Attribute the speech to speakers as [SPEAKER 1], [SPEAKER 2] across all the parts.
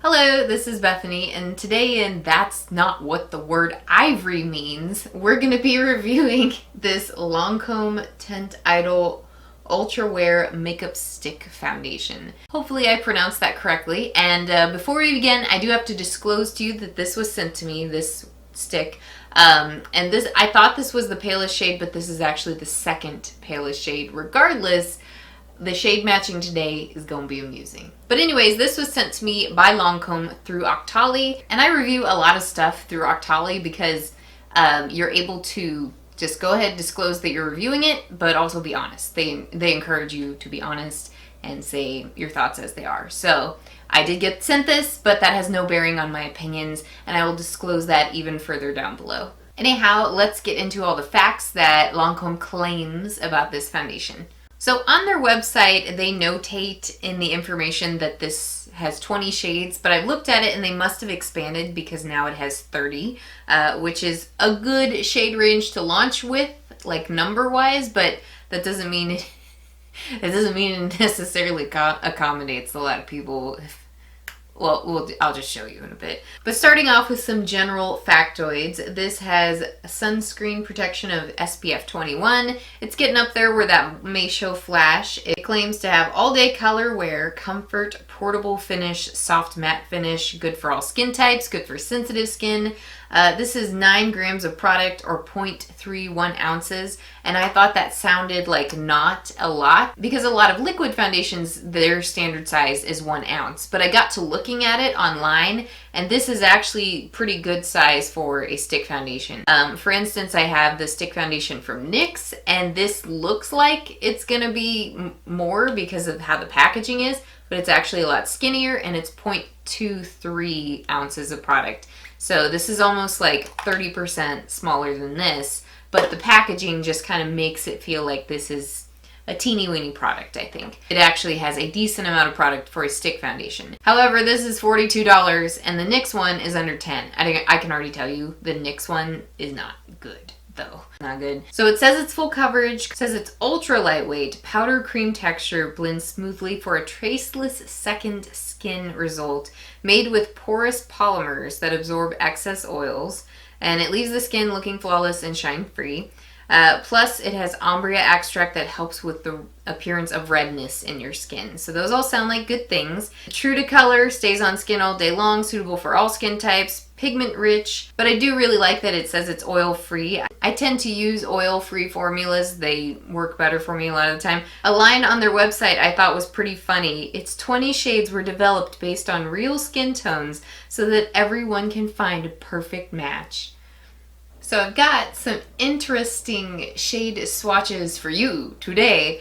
[SPEAKER 1] Hello, this is Bethany, and today in That's Not What the Word Ivory Means, we're going to be reviewing this Lancome Teint Idole Ultra Wear Makeup Stick Foundation. Hopefully I pronounced that correctly, and before we begin, I do have to disclose to you that this was sent to me, this stick, and I thought this was the palest shade, but this is actually the second palest shade. Regardless, the shade matching today is going to be amusing. But anyways, this was sent to me by Lancome through Octoly, and I review a lot of stuff through Octoly because you're able to just go ahead and disclose that you're reviewing it, but also be honest. They encourage you to be honest and say your thoughts as they are. So I did get sent this, but that has no bearing on my opinions, and I will disclose that even further down below. Anyhow, let's get into all the facts that Lancome claims about this foundation. So on their website, they notate in the information that this has 20 shades, but I've looked at it and they must have expanded because now it has 30, which is a good shade range to launch with, like number-wise, but that doesn't mean it doesn't mean it necessarily accommodates a lot of people. I'll just show you in a bit. But starting off with some general factoids, this has sunscreen protection of SPF 21. It's getting up there where that may show flash. It claims to have all-day color wear, comfort, portable finish, soft matte finish, good for all skin types, good for sensitive skin. This is 9 grams of product or 0.31 ounces, and I thought that sounded like not a lot because a lot of liquid foundations, their standard size is 1 ounce. But I got to looking at it online, and this is actually pretty good size for a stick foundation. For instance, I have the stick foundation from NYX, and this looks like it's gonna be more because of how the packaging is, but it's actually a lot skinnier, and it's 0.23 ounces of product. So this is almost like 30% smaller than this, but the packaging just kind of makes it feel like this is a teeny weeny product, I think. It actually has a decent amount of product for a stick foundation. However, this is $42 and the NYX one is under 10. I can already tell you the NYX one is not good. Though. Not good. So it says it's full coverage, says it's ultra lightweight, powder cream texture, blends smoothly for a traceless second skin result, made with porous polymers that absorb excess oils, and it leaves the skin looking flawless and shine free. Plus it has ombre extract that helps with the appearance of redness in your skin. So those all sound like good things. True to color, stays on skin all day long, suitable for all skin types, pigment rich, but I do really like that it says it's oil free. I tend to use oil free formulas. They work better for me a lot of the time. A line on their website I thought was pretty funny. Its 20 shades were developed based on real skin tones so that everyone can find a perfect match. So I've got some interesting shade swatches for you today.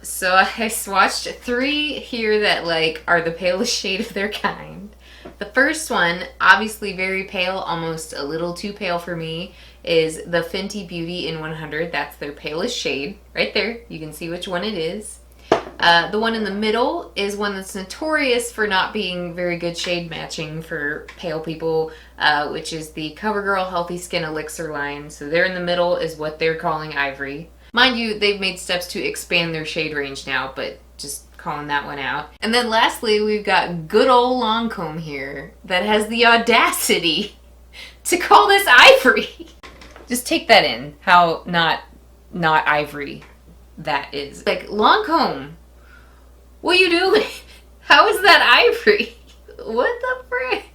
[SPEAKER 1] So I swatched 3 here that are the palest shade of their kind. The first one, obviously very pale, almost a little too pale for me, is the Fenty Beauty in 100. That's their palest shade. Right there, you can see which one it is. The one in the middle is one that's notorious for not being very good shade matching for pale people, which is the CoverGirl Healthy Skin Elixir line. So there in the middle is what they're calling Ivory. Mind you, they've made steps to expand their shade range now, but just calling that one out. And then lastly, we've got good old Lancome here that has the audacity to call this Ivory. Just take that in, how not Ivory that is. Like, Lancome, what are you doing? How is that Ivory? What the frick?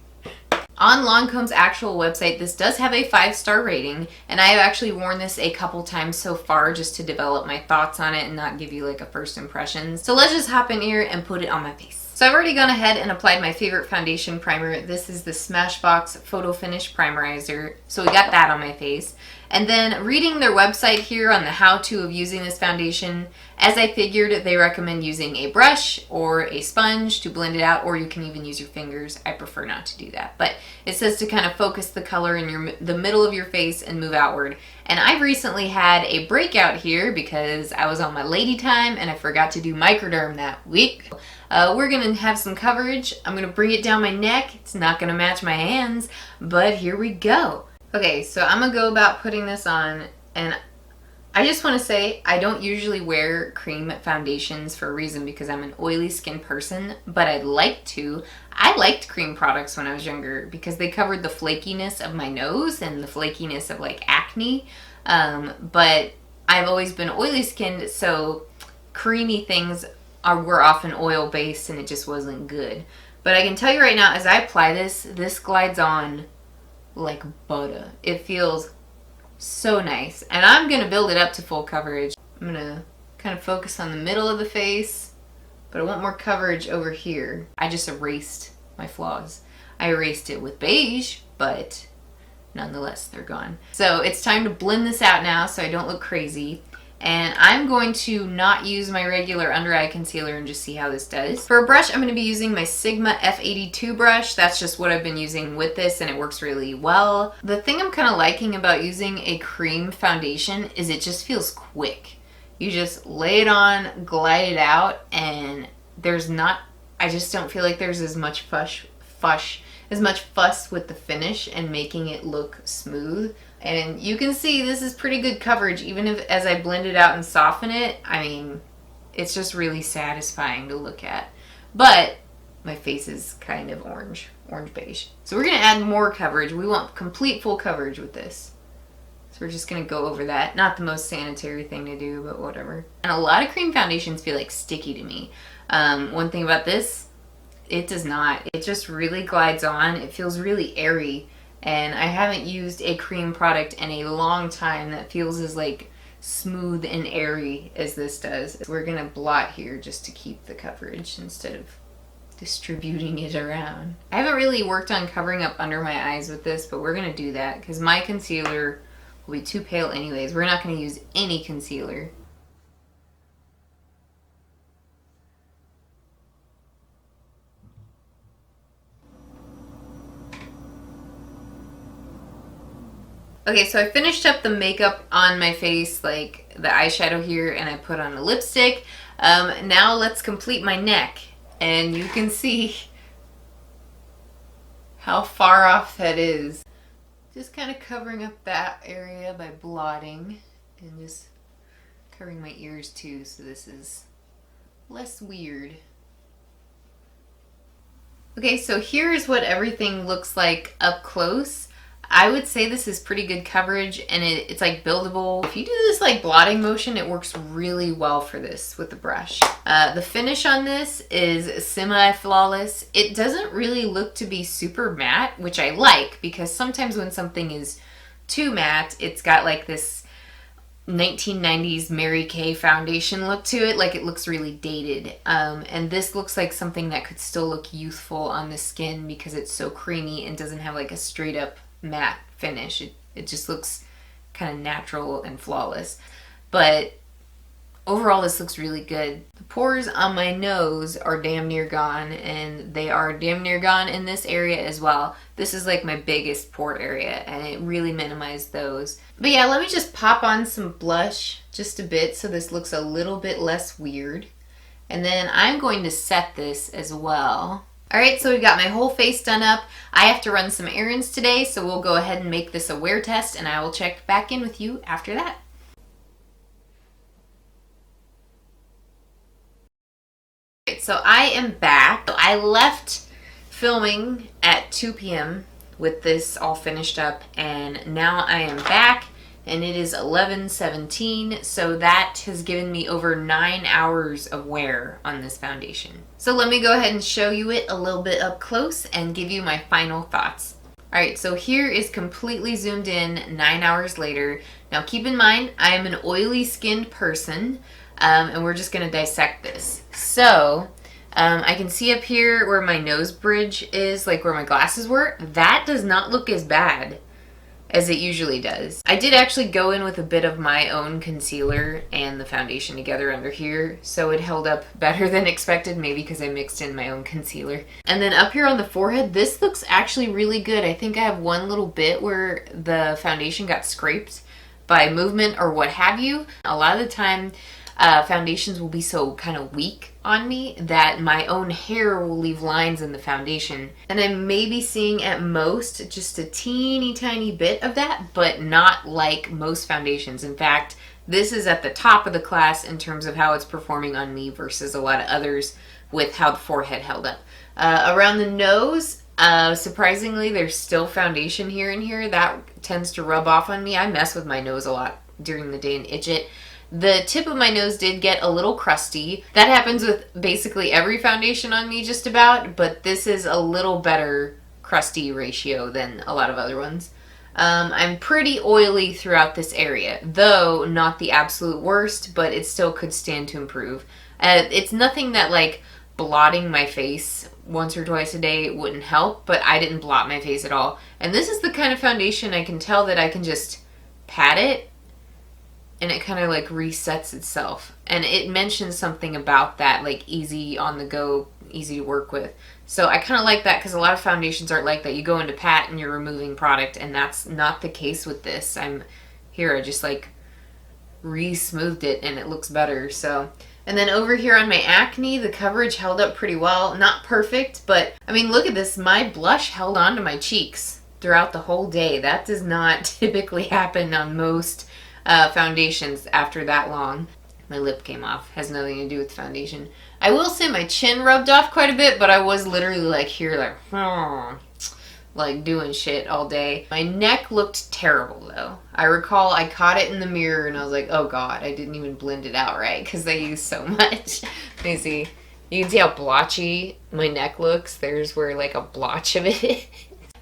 [SPEAKER 1] On Lancome's actual website, this does have a 5-star rating, and I have actually worn this a couple times so far just to develop my thoughts on it and not give you like a first impression. So let's just hop in here and put it on my face. So I've already gone ahead and applied my favorite foundation primer. This is the Smashbox Photofinish Primerizer. So we got that on my face. And then reading their website here on the how-to of using this foundation, as I figured, they recommend using a brush or a sponge to blend it out, or you can even use your fingers. I prefer not to do that. But it says to kind of focus the color in the middle of your face and move outward. And I've recently had a breakout here because I was on my lady time and I forgot to do microderm that week. We're going to have some coverage. I'm going to bring it down my neck. It's not going to match my hands, but here we go. Okay, so I'm going to go about putting this on, and I just want to say I don't usually wear cream foundations for a reason, because I'm an oily skin person, but I'd like to. I liked cream products when I was younger because they covered the flakiness of my nose and the flakiness of like acne. But I've always been oily skinned, so creamy things were often oil based and it just wasn't good. But I can tell you right now, as I apply this glides on like butter. It feels so nice. And I'm going to build it up to full coverage. I'm going to kind of focus on the middle of the face, but I want more coverage over here. I just erased my flaws. I erased it with beige, but nonetheless, they're gone. So it's time to blend this out now so I don't look crazy. And I'm going to not use my regular under eye concealer and just see how this does. For a brush, I'm going to be using my Sigma F82 brush. That's just what I've been using with this, and it works really well. The thing I'm kind of liking about using a cream foundation is it just feels quick. You just lay it on, glide it out, and I just don't feel like there's as much fuss with the finish and making it look smooth. And you can see this is pretty good coverage, even if as I blend it out and soften it. I mean, it's just really satisfying to look at. But my face is kind of orange beige. So we're gonna add more coverage. We want complete full coverage with this. So we're just gonna go over that. Not the most sanitary thing to do, but whatever. And a lot of cream foundations feel like sticky to me. One thing about this, it does not. It just really glides on. It feels really airy. And I haven't used a cream product in a long time that feels as like smooth and airy as this does. We're gonna blot here just to keep the coverage instead of distributing it around. I haven't really worked on covering up under my eyes with this, but we're gonna do that because my concealer will be too pale anyways. We're not gonna use any concealer. Okay, so I finished up the makeup on my face, like the eyeshadow here, and I put on a lipstick. Now let's complete my neck. And you can see how far off that is. Just kind of covering up that area by blotting and just covering my ears too, so this is less weird. Okay, so here's what everything looks like up close. I would say this is pretty good coverage, and it's like buildable. If you do this like blotting motion, it works really well for this with the brush. The finish on this is semi-flawless. It doesn't really look to be super matte, which I like, because sometimes when something is too matte, it's got like this 1990s Mary Kay foundation look to it, like it looks really dated. And this looks like something that could still look youthful on the skin because it's so creamy and doesn't have like a straight up matte finish. It just looks kind of natural and flawless. But overall, this looks really good. The pores on my nose are damn near gone, and they are damn near gone in this area as well. This is like my biggest pore area, and it really minimized those. But yeah, let me just pop on some blush just a bit so this looks a little bit less weird. And then I'm going to set this as well. Alright, so we've got my whole face done up. I have to run some errands today, so we'll go ahead and make this a wear test, and I will check back in with you after that. Alright, so I am back. I left filming at 2 p.m. with this all finished up, and now I am back, and it is 11:17, so that has given me over 9 hours of wear on this foundation. So let me go ahead and show you it a little bit up close and give you my final thoughts. Alright, so here is completely zoomed in 9 hours later. Now keep in mind, I am an oily skinned person, and we're just going to dissect this. So, I can see up here where my nose bridge is, like where my glasses were. That does not look as bad as it usually does. I did actually go in with a bit of my own concealer and the foundation together under here, so it held up better than expected, maybe because I mixed in my own concealer. And then up here on the forehead, this looks actually really good. I think I have one little bit where the foundation got scraped by movement or what have you. A lot of the time, foundations will be so kind of weak on me that my own hair will leave lines in the foundation. And I may be seeing at most just a teeny tiny bit of that, but not like most foundations. In fact, this is at the top of the class in terms of how it's performing on me versus a lot of others with how the forehead held up. Around the nose, surprisingly, there's still foundation here and here. That tends to rub off on me. I mess with my nose a lot during the day and itch it. The tip of my nose did get a little crusty. That happens with basically every foundation on me just about, but this is a little better crusty ratio than a lot of other ones. I'm pretty oily throughout this area, though not the absolute worst, but it still could stand to improve. It's nothing that like blotting my face once or twice a day wouldn't help, but I didn't blot my face at all. And this is the kind of foundation I can tell that I can just pat it and it kind of like resets itself. And it mentions something about that, like easy on the go, easy to work with. So I kind of like that because a lot of foundations aren't like that. You go into pat and you're removing product, and that's not the case with this. I just like re-smoothed it and it looks better. So, and then over here on my acne, the coverage held up pretty well. Not perfect, but I mean, look at this. My blush held onto my cheeks throughout the whole day. That does not typically happen on most foundations after that long. My lip came off. Has nothing to do with the foundation. I will say my chin rubbed off quite a bit, but I was literally like here like doing shit all day. My neck looked terrible though. I recall I caught it in the mirror and I was like, oh god, I didn't even blend it out right because I used so much. Let me see. You can see how blotchy my neck looks. There's where like a blotch of it is.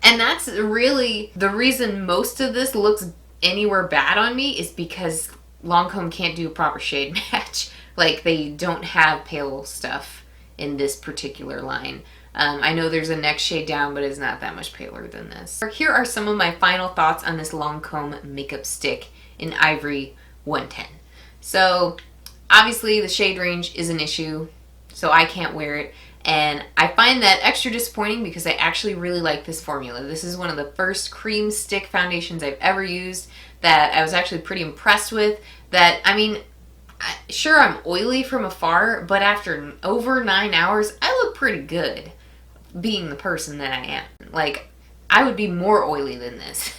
[SPEAKER 1] And that's really the reason most of this looks anywhere bad on me, is because Lancome can't do a proper shade match. Like, they don't have pale stuff in this particular line. I know there's a next shade down, but it's not that much paler than this. Here are some of my final thoughts on this Lancome makeup stick in Ivory 110. So, obviously the shade range is an issue, so I can't wear it. And I find that extra disappointing because I actually really like this formula. This is one of the first cream stick foundations I've ever used that I was actually pretty impressed with. That, I mean, sure, I'm oily from afar, but after over 9 hours, I look pretty good being the person that I am. Like, I would be more oily than this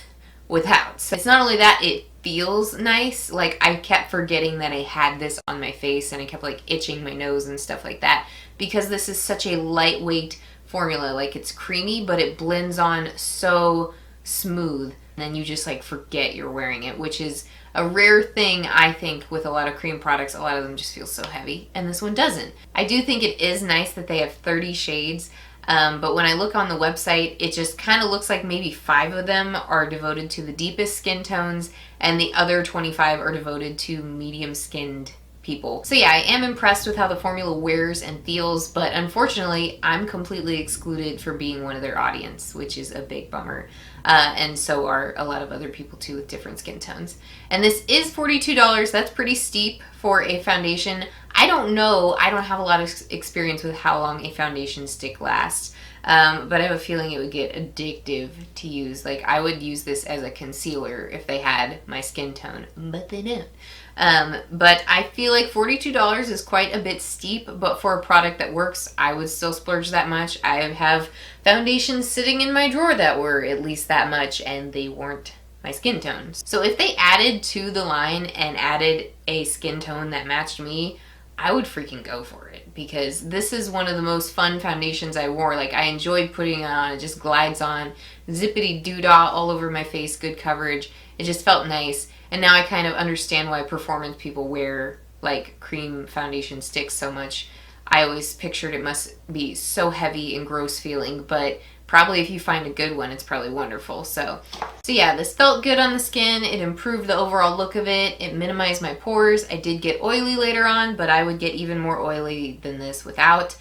[SPEAKER 1] without. So it's not only that, it feels nice. Like, I kept forgetting that I had this on my face and I kept like itching my nose and stuff like that because this is such a lightweight formula. Like, it's creamy, but it blends on so smooth. And then you just like forget you're wearing it, which is a rare thing, I think, with a lot of cream products. A lot of them just feel so heavy, and this one doesn't. I do think it is nice that they have 30 shades, but when I look on the website, it just kind of looks like maybe 5 of them are devoted to the deepest skin tones, and the other 25 are devoted to medium-skinned people. So yeah, I am impressed with how the formula wears and feels, but unfortunately, I'm completely excluded for being one of their audience, which is a big bummer. And so are a lot of other people too with different skin tones. And this is $42. That's pretty steep for a foundation. I don't know. I don't have a lot of experience with how long a foundation stick lasts. But I have a feeling it would get addictive to use. Like, I would use this as a concealer if they had my skin tone, but they don't. But I feel like $42 is quite a bit steep, but for a product that works, I would still splurge that much. I have foundations sitting in my drawer that were at least that much, and they weren't my skin tones. So if they added to the line and added a skin tone that matched me, I would freaking go for it, because this is one of the most fun foundations I wore. Like, I enjoyed putting it on. It just glides on, zippity doo-dah all over my face, good coverage. It just felt nice. And now I kind of understand why performance people wear like cream foundation sticks so much. I always pictured it must be so heavy and gross feeling, but probably if you find a good one, it's probably wonderful. So yeah, this felt good on the skin. It improved the overall look of it. It minimized my pores. I did get oily later on, but I would get even more oily than this without.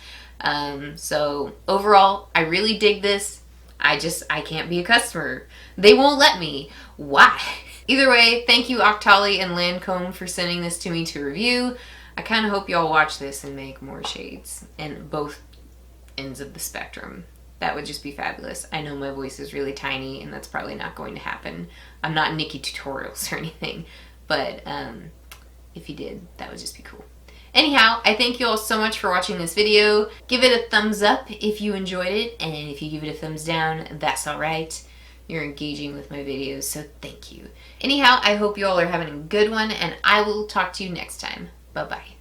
[SPEAKER 1] So overall, I really dig this. I can't be a customer. They won't let me. Why? Either way, thank you Octoly and Lancome for sending this to me to review. I kind of hope y'all watch this and make more shades in both ends of the spectrum. That would just be fabulous. I know my voice is really tiny and that's probably not going to happen. I'm not Nikki Tutorials or anything, but if you did, that would just be cool. Anyhow, I thank you all so much for watching this video. Give it a thumbs up if you enjoyed it, and if you give it a thumbs down, that's alright. you're engaging with my videos, so thank you. Anyhow, I hope you all are having a good one, and I will talk to you next time. Bye-bye.